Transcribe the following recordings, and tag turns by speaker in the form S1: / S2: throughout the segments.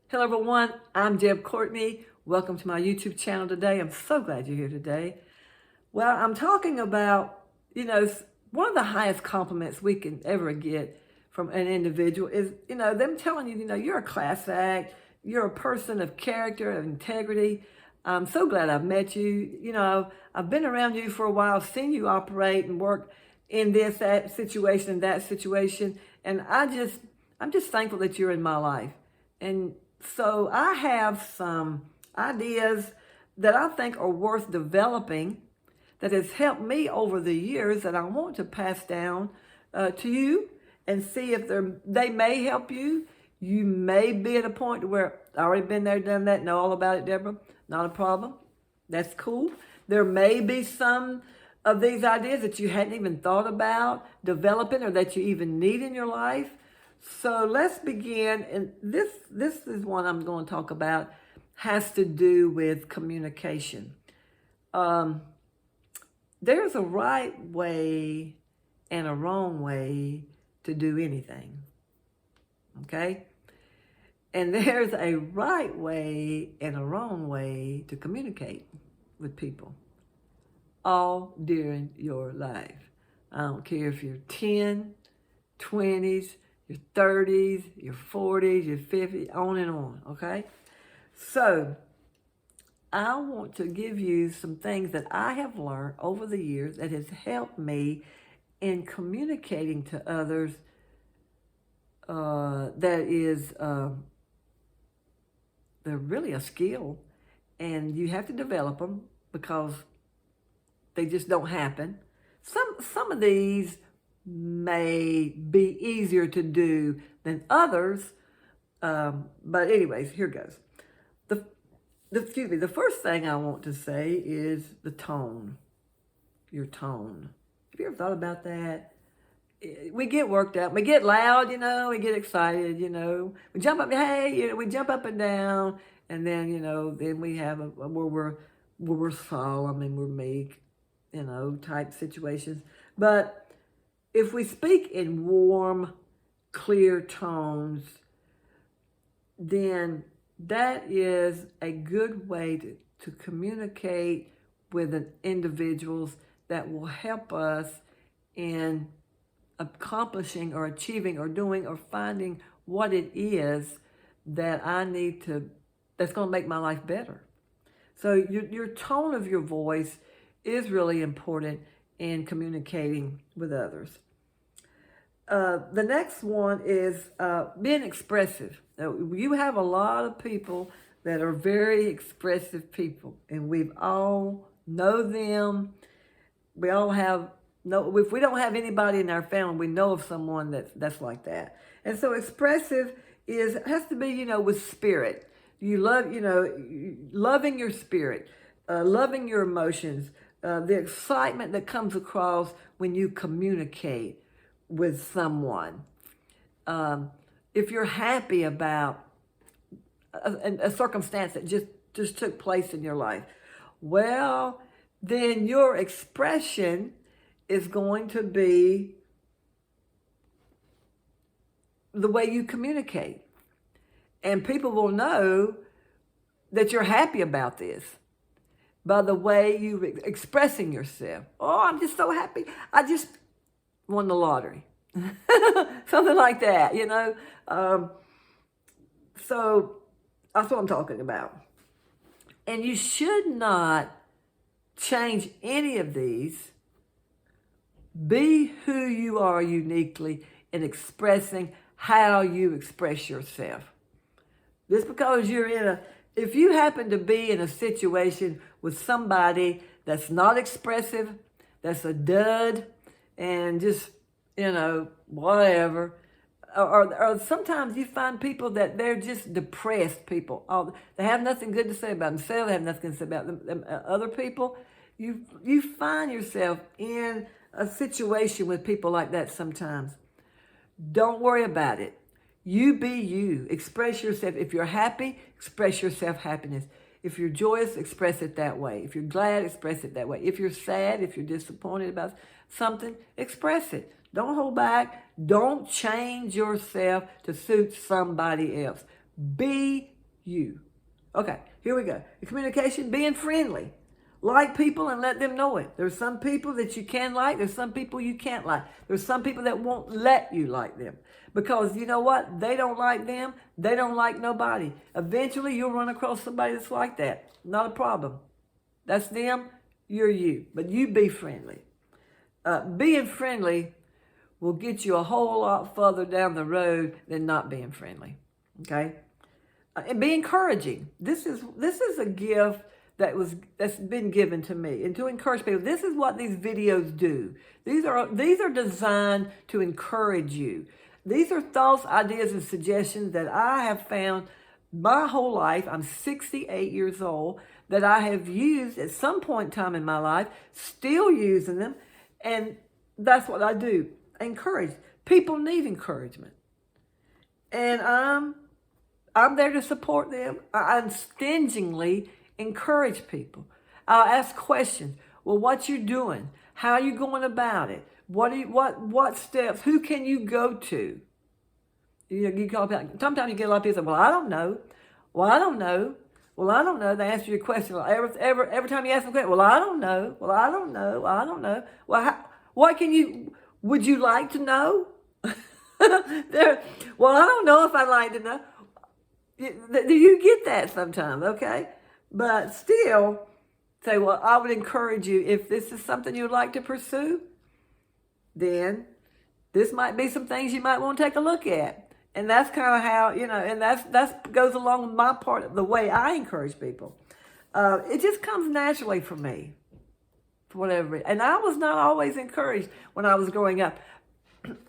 S1: Hello everyone, I'm Deb Courtney. Welcome to my YouTube channel today. I'm so glad you're here today. Well, I'm talking about, one of the highest compliments we can ever get from an individual is, them telling you, you're a class act, you're a person of character, of integrity. I'm so glad I've met you. I've been around you for a while, seen you operate and work in that situation, and I'm just thankful that you're in my life. And so I have some ideas that I think are worth developing that has helped me over the years that I want to pass down to you and see if they may help you. You may be at a point where I already been there, done that, know all about it, Deborah. Not a problem. That's cool. There may be some of these ideas that you hadn't even thought about developing or that you even need in your life. So let's begin. And this is one I'm going to talk about, has to do with communication. There's a right way and a wrong way to do anything. Okay? And there's a right way and a wrong way to communicate with people all during your life. I don't care if you're 10, 20s, your 30s, your 40s, your 50s, on and on, okay? So I want to give you some things that I have learned over the years that has helped me in communicating to others. They're really a skill, and you have to develop them because they just don't happen. Some of these may be easier to do than others, but anyways, here goes. The first thing I want to say is the tone, your tone. Have you ever thought about that? We get worked up, we get loud, we get excited, we jump up, hey, we jump up and down, and then, then we have where we're solemn and we're meek, type situations. But if we speak in warm, clear tones, then that is a good way to communicate with individuals that will help us in accomplishing or achieving or doing or finding what it is that that's going to make my life better. So your tone of your voice is really important in communicating with others. The next one is being expressive. Now, you have a lot of people that are very expressive people, and we all know them. We all if we don't have anybody in our family, we know of someone that's like that. And so expressive has to be, with spirit. You love, loving your spirit, loving your emotions, the excitement that comes across when you communicate with someone. If you're happy about a circumstance that just took place in your life, well, then your expression is going to be the way you communicate. And people will know that you're happy about this by the way you're expressing yourself. Oh, I'm just so happy. I just won the lottery. Something like that, So that's what I'm talking about. And you should not change any of these. Be who you are uniquely in expressing how you express yourself. Just because if you happen to be in a situation with somebody that's not expressive, that's a dud, and just, whatever. Or sometimes you find people that they're just depressed people. They have nothing good to say about themselves. They have nothing to say about other people. You find yourself in a situation with people like that sometimes. Don't worry about it. You be you. Express yourself. If you're happy, express yourself happiness. If you're joyous, express it that way. If you're glad, express it that way. If you're sad, if you're disappointed about something, express it. Don't hold back. Don't change yourself to suit somebody else. Be you. Okay, here we go. The communication, being friendly. Like people and let them know it. There's some people that you can like. There's some people you can't like. There's some people that won't let you like them. Because you know what? They don't like them. They don't like nobody. Eventually, you'll run across somebody that's like that. Not a problem. That's them. You're you. But you be friendly. Being friendly will get you a whole lot further down the road than not being friendly. Okay? And be encouraging. This is a gift that's been given to me, and to encourage people. This is what these videos do. These are designed to encourage you. These are thoughts, ideas, and suggestions that I have found my whole life. I'm 68 years old, that I have used at some point in time in my life, still using them, and that's what I do. I encourage. People need encouragement. And I'm there to support them. I unstingingly encourage people. I'll ask questions. Well, what you doing? How are you going about it? What steps? Who can you go to? You call about. Sometimes you get a lot of people say, "Well, I don't know." Well, I don't know. Well, I don't know. They answer your question every time you ask them a question. Well, I don't know. Well, I don't know. Well, I don't know. Well, what can you? Would you like to know? Well, I don't know if I'd like to know. Do you get that sometimes? Okay. But still, say, well, I would encourage you, if this is something you'd like to pursue, then this might be some things you might want to take a look at. And that's kind of how, and that goes along with my part of the way I encourage people. It just comes naturally for me, for whatever reason. And I was not always encouraged when I was growing up.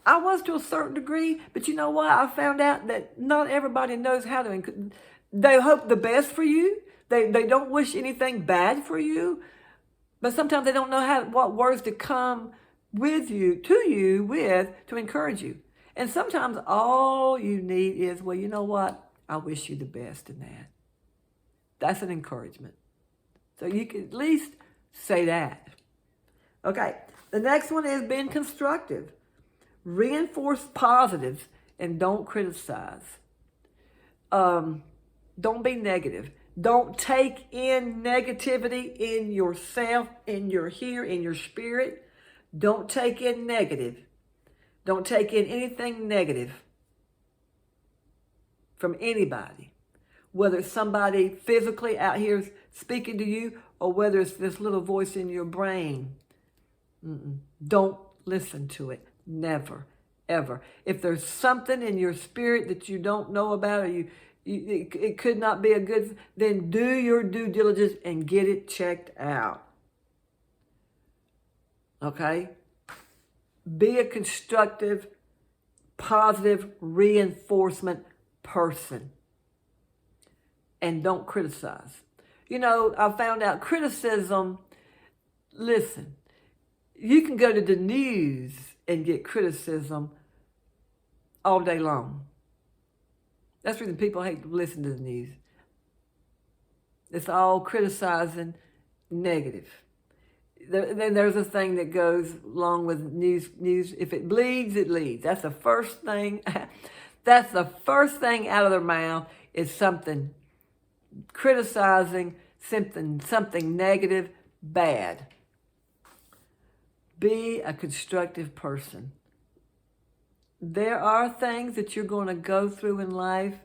S1: I was to a certain degree, but you know what? I found out that not everybody knows how to. They hope the best for you. They don't wish anything bad for you, but sometimes they don't know what words to come with you to encourage you. And sometimes all you need is, well, you know what? I wish you the best in that. That's an encouragement. So you can at least say that. Okay, the next one is being constructive. Reinforce positives and don't criticize. Don't be negative. Don't take in negativity in yourself, in your spirit. Don't take in negative. Don't take in anything negative from anybody. Whether it's somebody physically out here speaking to you or whether it's this little voice in your brain. Don't listen to it. Never, ever. If there's something in your spirit that you don't know about or it could not be a good, then do your due diligence and get it checked out. Okay? Be a constructive, positive reinforcement person. And don't criticize. I found out criticism, listen, you can go to the news and get criticism all day long. That's the reason people hate to listen to the news. It's all criticizing negative. Then there's a thing that goes along with news. If it bleeds, it leads. That's the first thing. That's the first thing out of their mouth is something criticizing, something negative, bad. Be a constructive person. There are things that you're going to go through in life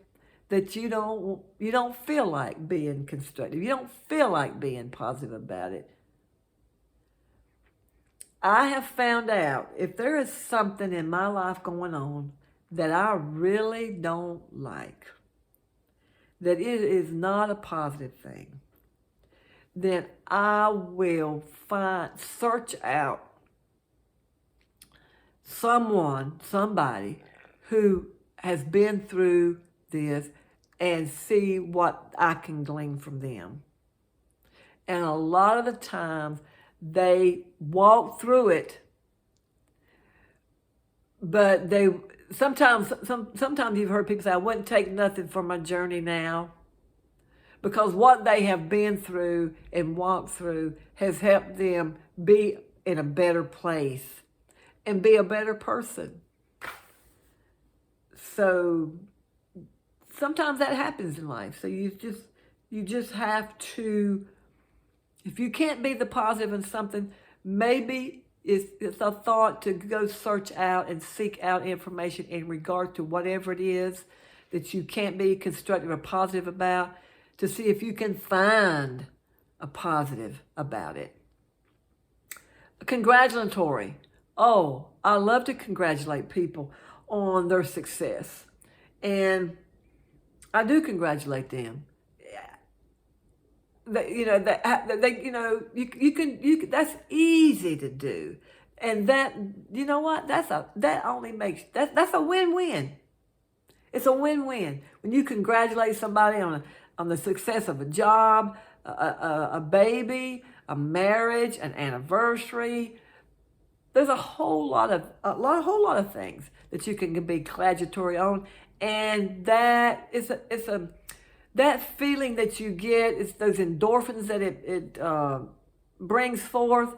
S1: that you don't feel like being constructive. You don't feel like being positive about it. I have found out if there is something in my life going on that I really don't like, that it is not a positive thing, then I will search out somebody who has been through this and see what I can glean from them. And a lot of the times they walk through it, but sometimes you've heard people say, I wouldn't take nothing for my journey now, because what they have been through and walked through has helped them be in a better place and be a better person. So sometimes that happens in life. So you just have to, if you can't be the positive in something, maybe it's a thought to go search out and seek out information in regard to whatever it is that you can't be constructive or positive about, to see if you can find a positive about it. Congratulatory. Oh, I love to congratulate people on their success. And I do congratulate them. You can, that's easy to do. And that, you know what? That only makes, that's a win-win. It's a win-win. When you congratulate somebody on the success of a job, a baby, a marriage, an anniversary, there's a whole lot of things that you can be congratulatory on, and that that feeling that you get, it's those endorphins that it brings forth.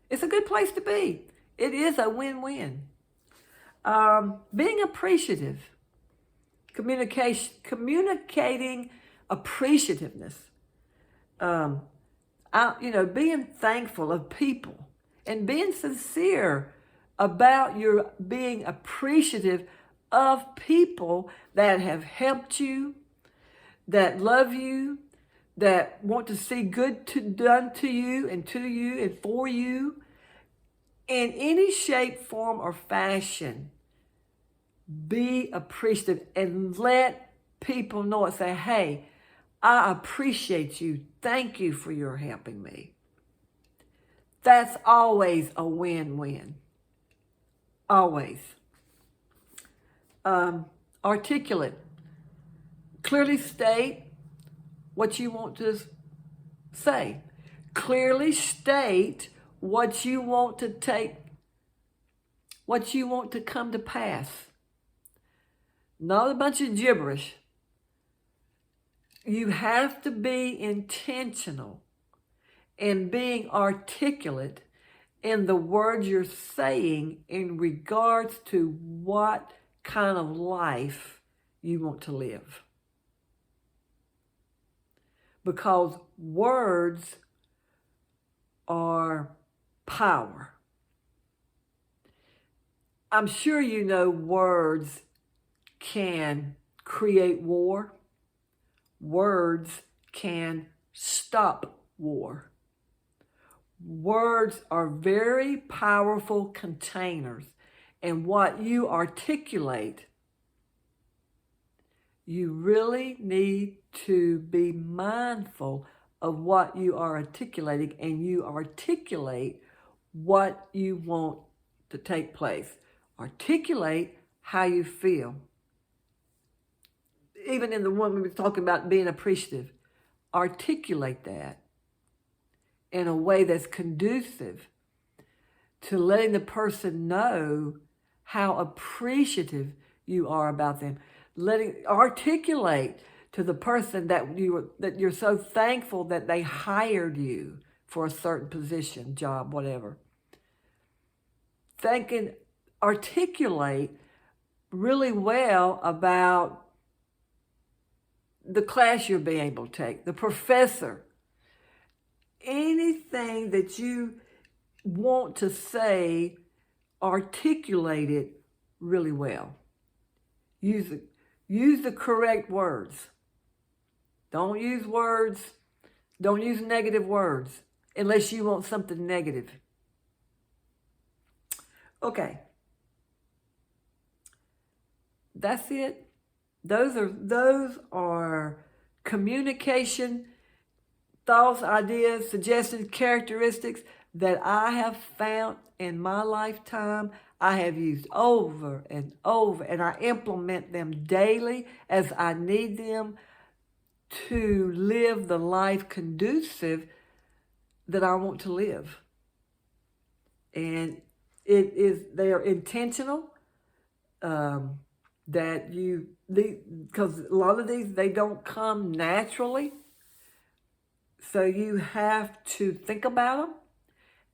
S1: It's a good place to be. It is a win-win. Being appreciative, communicating appreciativeness. Being thankful of people and being sincere about your being appreciative of people that have helped you, that love you, that want to see good done to you and for you in any shape, form, or fashion. Be appreciative and let people know it. Say, hey, I appreciate you. Thank you for your helping me. That's always a win-win. Always. Articulate. Clearly state what you want to say. Clearly state what you want to come to pass. Not a bunch of gibberish. You have to be intentional in being articulate in the words you're saying in regards to what kind of life you want to live. Because words are power. I'm sure you know words can create war. Words can stop war. Words are very powerful containers, and what you articulate, you really need to be mindful of what you are articulating, and you articulate what you want to take place. Articulate how you feel. Even in the one we were talking about being appreciative, articulate that in a way that's conducive to letting the person know how appreciative you are about them. Articulate to the person that you're so thankful that they hired you for a certain position, job, whatever. Articulate really well about the class you're being able to take, the professor, anything that you want to say, articulate it really well. Use the correct words. Don't use negative words unless you want something negative. Okay. That's it. Those are communication, thoughts, ideas, suggestions, characteristics that I have found in my lifetime. I have used over and over, and I implement them daily as I need them to live the life conducive that I want to live. And they are intentional. Because a lot of these, they don't come naturally. So you have to think about them,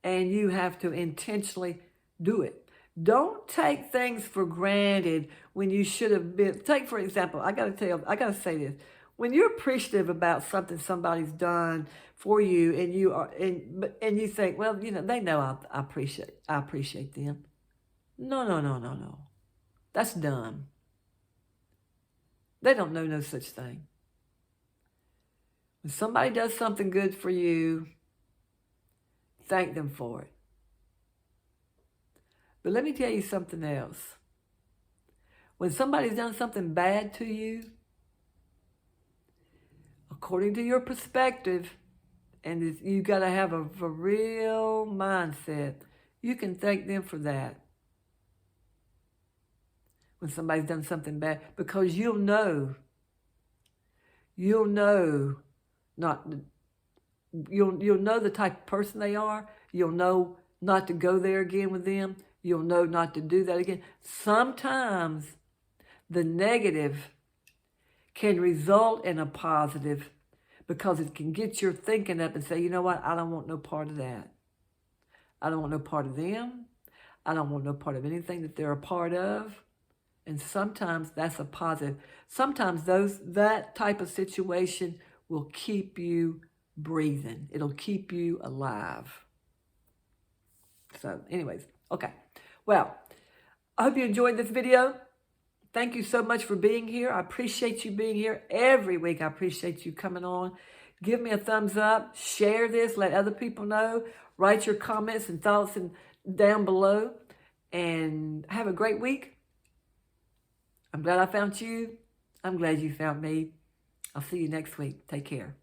S1: and you have to intentionally do it. Don't take things for granted when you should have been. Take, for example, I got to say this. When you're appreciative about something somebody's done for you, and you think, well, they know I appreciate them. No, no, no, no, no. That's dumb. They don't know no such thing. When somebody does something good for you, thank them for it. But let me tell you something else. When somebody's done something bad to you, according to your perspective, and you got to have a real mindset, you can thank them for that. When somebody's done something bad, because you'll know the type of person they are. You'll know not to go there again with them. You'll know not to do that again. Sometimes the negative can result in a positive, because it can get your thinking up and say, you know what, I don't want no part of that. I don't want no part of them. I don't want no part of anything that they're a part of. And sometimes that's a positive. Sometimes that type of situation will keep you breathing. It'll keep you alive. So anyways, okay. Well, I hope you enjoyed this video. Thank you so much for being here. I appreciate you being here every week. I appreciate you coming on. Give me a thumbs up. Share this. Let other people know. Write your comments and thoughts down below. And have a great week. I'm glad I found you. I'm glad you found me. I'll see you next week. Take care.